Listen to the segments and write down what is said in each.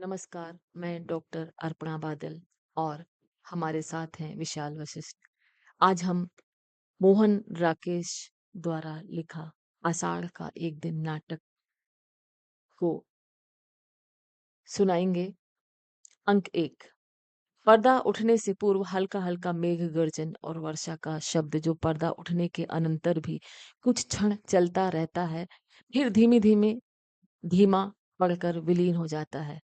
नमस्कार, मैं डॉक्टर अर्पणा बादल और हमारे साथ हैं विशाल वशिष्ठ। आज हम मोहन राकेश द्वारा लिखा आषाढ़ का एक दिन नाटक को सुनाएंगे। अंक एक। पर्दा उठने से पूर्व हल्का हल्का मेघ गर्जन और वर्षा का शब्द जो पर्दा उठने के अनंतर भी कुछ क्षण चलता रहता है, फिर धीमे धीमे धीमा पड़कर विलीन हो जाता है।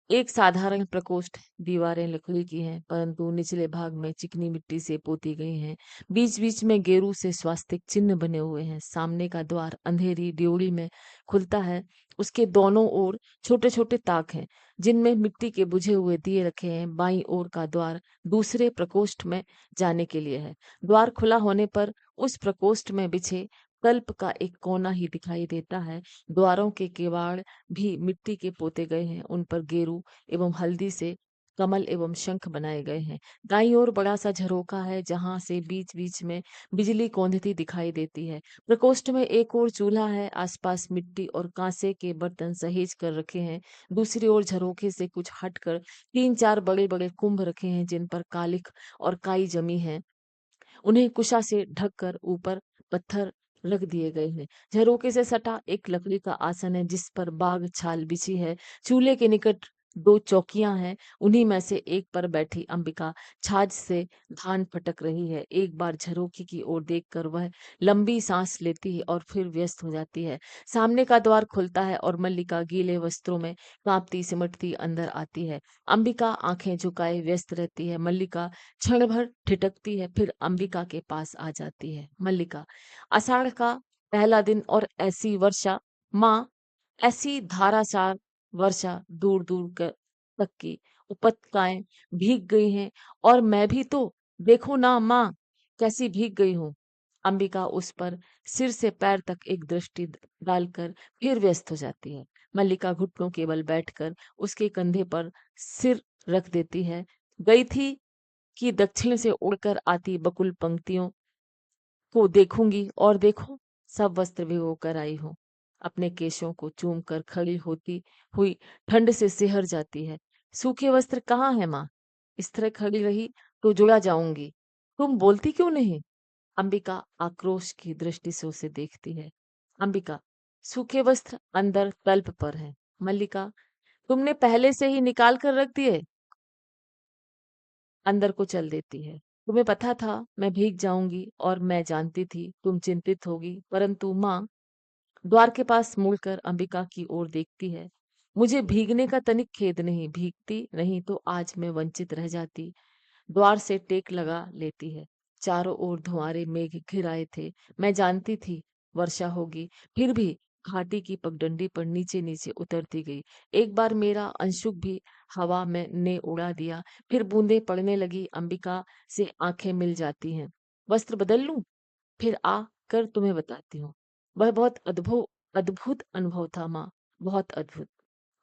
एक साधारण प्रकोष्ठ, दीवारें लकड़ी की हैं, परंतु निचले भाग में चिकनी मिट्टी से पोती गई हैं। बीच बीच में गेरू से स्वास्तिक चिन्ह बने हुए हैं। सामने का द्वार अंधेरी ड्योढ़ी में खुलता है। उसके दोनों ओर छोटे छोटे ताक हैं, जिनमें मिट्टी के बुझे हुए दिए रखे हैं। बाईं ओर का द्वार दूसरे प्रकोष्ठ में जाने के लिए है। द्वार खुला होने पर उस प्रकोष्ठ में बिछे तल्प का एक कोना ही दिखाई देता है। द्वारों के किवाड़ भी मिट्टी के पोते गए हैं। उन पर गेरू एवं हल्दी से कमल एवं शंख बनाए गए हैं। दाईं ओर बड़ा सा झरोखा है, जहां से बीच बीच में बिजली कौंधती दिखाई देती है। प्रकोष्ठ में एक और चूल्हा है। आसपास मिट्टी और कांसे के बर्तन सहेज कर रखे हैं। दूसरी ओर झरोखे से कुछ हटकर तीन चार बड़े बड़े कुंभ रखे हैं, जिन पर कालिख और काई जमी है। उन्हें कुशा से ढककर ऊपर पत्थर रख दिए गए हैं। झरोके से सटा एक लकड़ी का आसन है, जिस पर बाग छाल बिछी है। चूल्हे के निकट दो चौकियां हैं। उन्हीं में से एक पर बैठी अंबिका छाछ से धान फटक रही है। एक बार झरोखे की ओर देखकर वह लंबी सांस लेती है और फिर व्यस्त हो जाती है। सामने का द्वार खुलता है और मल्लिका गीले वस्त्रों में कांपती सिमटती अंदर आती है। अंबिका आंखें झुकाए व्यस्त रहती है। मल्लिका क्षण भर ठिठकती है, फिर अंबिका के पास आ जाती है। मल्लिका। आषाढ़ का पहला दिन और ऐसी वर्षा। माँ, ऐसी धारासार वर्षा दूर दूर तक की उपत्यकाएं भीग गई हैं, और मैं भी तो, देखो ना माँ, कैसी भीग गई हूँ। अंबिका उस पर सिर से पैर तक एक दृष्टि डालकर फिर व्यस्त हो जाती है। मल्लिका घुटनों के बल बैठकर उसके कंधे पर सिर रख देती है। गई थी कि दक्षिण से उड़कर आती बकुल पंक्तियों को देखूंगी, और देखो, सब वस्त्र भिगो कर आई हूँ। अपने केशों को चूम कर खड़ी होती हुई ठंड से सिहर जाती है। सूखे वस्त्र कहाँ है माँ? इस तरह खड़ी रही तो जुड़ा जाऊंगी। तुम बोलती क्यों नहीं? अंबिका आक्रोश की दृष्टि से उसे देखती है। अंबिका। सूखे वस्त्र अंदर तल्प पर हैं। मल्लिका। तुमने पहले से ही निकाल कर रख दिए? अंदर को चल देती है। तुम्हें पता था मैं भीग जाऊंगी, और मैं जानती थी तुम चिंतित होगी, परंतु माँ। द्वार के पास मुड़कर अंबिका की ओर देखती है। मुझे भीगने का तनिक खेद नहीं, भीगती नहीं तो आज मैं वंचित रह जाती। द्वार से टेक लगा लेती है। चारों ओर धुआंरे मेघ घिर आए थे। मैं जानती थी वर्षा होगी, फिर भी घाटी की पगडंडी पर नीचे नीचे उतरती गई। एक बार मेरा अंशुक भी हवा में ने उड़ा दिया। फिर बूंदें पड़ने लगी। अंबिका से आंखें मिल जाती हैं। वस्त्र बदल लूं? फिर आ कर तुम्हें बताती हूँ। वह बहुत अद्भुत अद्भुत अनुभव था माँ, बहुत अद्भुत।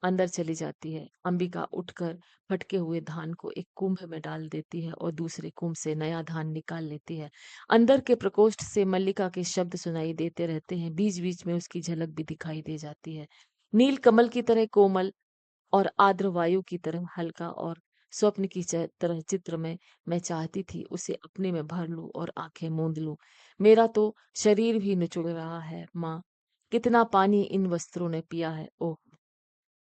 अंदर चली जाती है। अंबिका उठकर फटके हुए धान को एक कुंभ में डाल देती है और दूसरे कुंभ से नया धान निकाल लेती है। अंदर के प्रकोष्ठ से मल्लिका के शब्द सुनाई देते रहते हैं। बीच बीच में उसकी झलक भी दिखाई दे जाती है। नील कमल की तरह कोमल और आर्द्र वायु की तरह हल्का, और स्वप्न की तरह चित्र में मैं चाहती थी उसे अपने में भर लूं और आंखें मूंद लूं। मेरा तो शरीर भी निचुड़ रहा है माँ। कितना पानी इन वस्त्रों ने पिया है। ओह,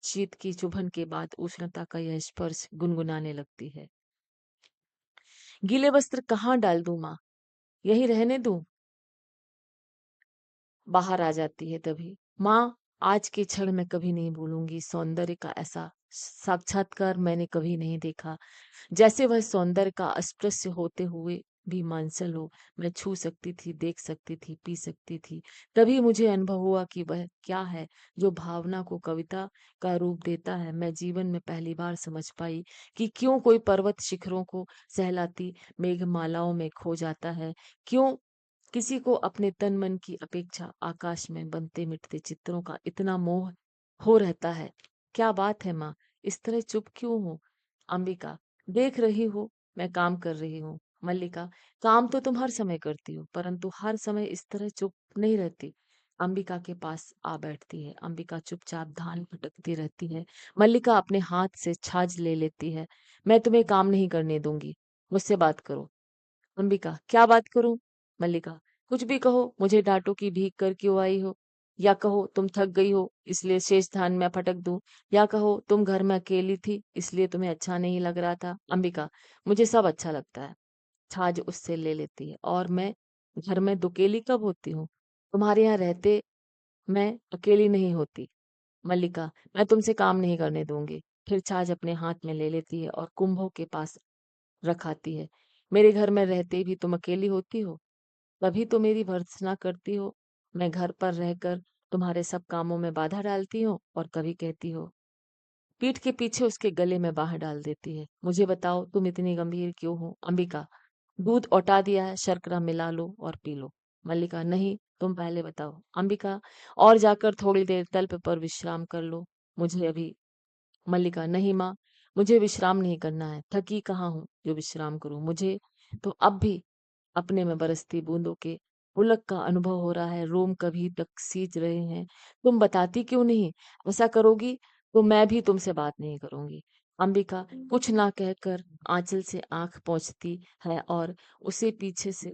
शीत की चुभन के बाद उष्णता का यह स्पर्श गुनगुनाने लगती है। गीले वस्त्र कहाँ डाल दूं माँ? यही रहने दूं? बाहर आ जाती है तभी। माँ, आज के क्षण मैं कभी नहीं भूलूंगी। सौंदर्य का ऐसा साक्षात्कार मैंने कभी नहीं देखा, जैसे वह सौंदर्य का अस्पृश्य होते हुए भी मांसल हो। मैं छू सकती थी, देख सकती थी, पी सकती थी। तभी मुझे अनुभव हुआ कि वह क्या है जो भावना को कविता का रूप देता है। मैं जीवन में पहली बार समझ पाई कि क्यों कोई पर्वत शिखरों को सहलाती मेघमालाओं में खो जाता है, क्यों किसी को अपने तन मन की अपेक्षा आकाश में बनते मिटते चित्रों का इतना मोह हो रहता है। क्या बात है माँ, इस तरह चुप क्यों हो? अंबिका। देख रही हो, मैं काम कर रही हूँ। मल्लिका। काम तो तुम हर समय करती हो, परंतु हर समय इस तरह चुप नहीं रहती। अंबिका के पास आ बैठती है। अंबिका चुपचाप धान फटकती रहती है। मल्लिका अपने हाथ से छाछ ले लेती है। मैं तुम्हें काम नहीं करने दूंगी, मुझसे बात करो। अंबिका, क्या बात करूं? मल्लिका, कुछ भी कहो, मुझे डांटो कि भीग कर क्यों आई हो, या कहो तुम थक गई हो इसलिए शेष धान में फटक दूं, या कहो तुम घर में अकेली थी इसलिए तुम्हें अच्छा नहीं लग रहा था। अंबिका, मुझे सब अच्छा लगता है। छाछ उससे ले लेती है। और मैं घर में दुकेली कब होती हूँ? तुम्हारे यहाँ रहते मैं अकेली नहीं होती। मल्लिका, मैं तुमसे काम नहीं करने दूंगी। फिर छाछ अपने हाथ में ले लेती है और कुंभों के पास रखाती है। मेरे घर में रहते भी तुम अकेली होती हो, तभी तो मेरी भर्त्सना करती हो। मैं घर पर रहकर तुम्हारे सब कामों में बाधा डालती हूँ और कभी कहती हो। पीठ के पीछे उसके गले में बाह डाल देती है। मुझे बताओ तुम इतनी गंभीर क्यों हो? अंबिका, दूध औटा दिया है, शर्करा मिला लो और पी लो। मल्लिका, नहीं, तुम पहले बताओ। अंबिका, और जाकर थोड़ी देर तल्प पर विश्राम कर लो, मुझे अभी। मल्लिका, नहीं माँ, मुझे विश्राम नहीं करना है। थकी कहाँ हूँ जो विश्राम करूं? मुझे तो अब भी अपने में बरसती बूंदों के पुलक का अनुभव हो रहा है। रोम कभी तक सींच रहे हैं। तुम बताती क्यों नहीं? ऐसा करोगी तो मैं भी तुमसे बात नहीं करूंगी। अंबिका कुछ ना कहकर आंचल से आंख पोंछती है और उसे पीछे से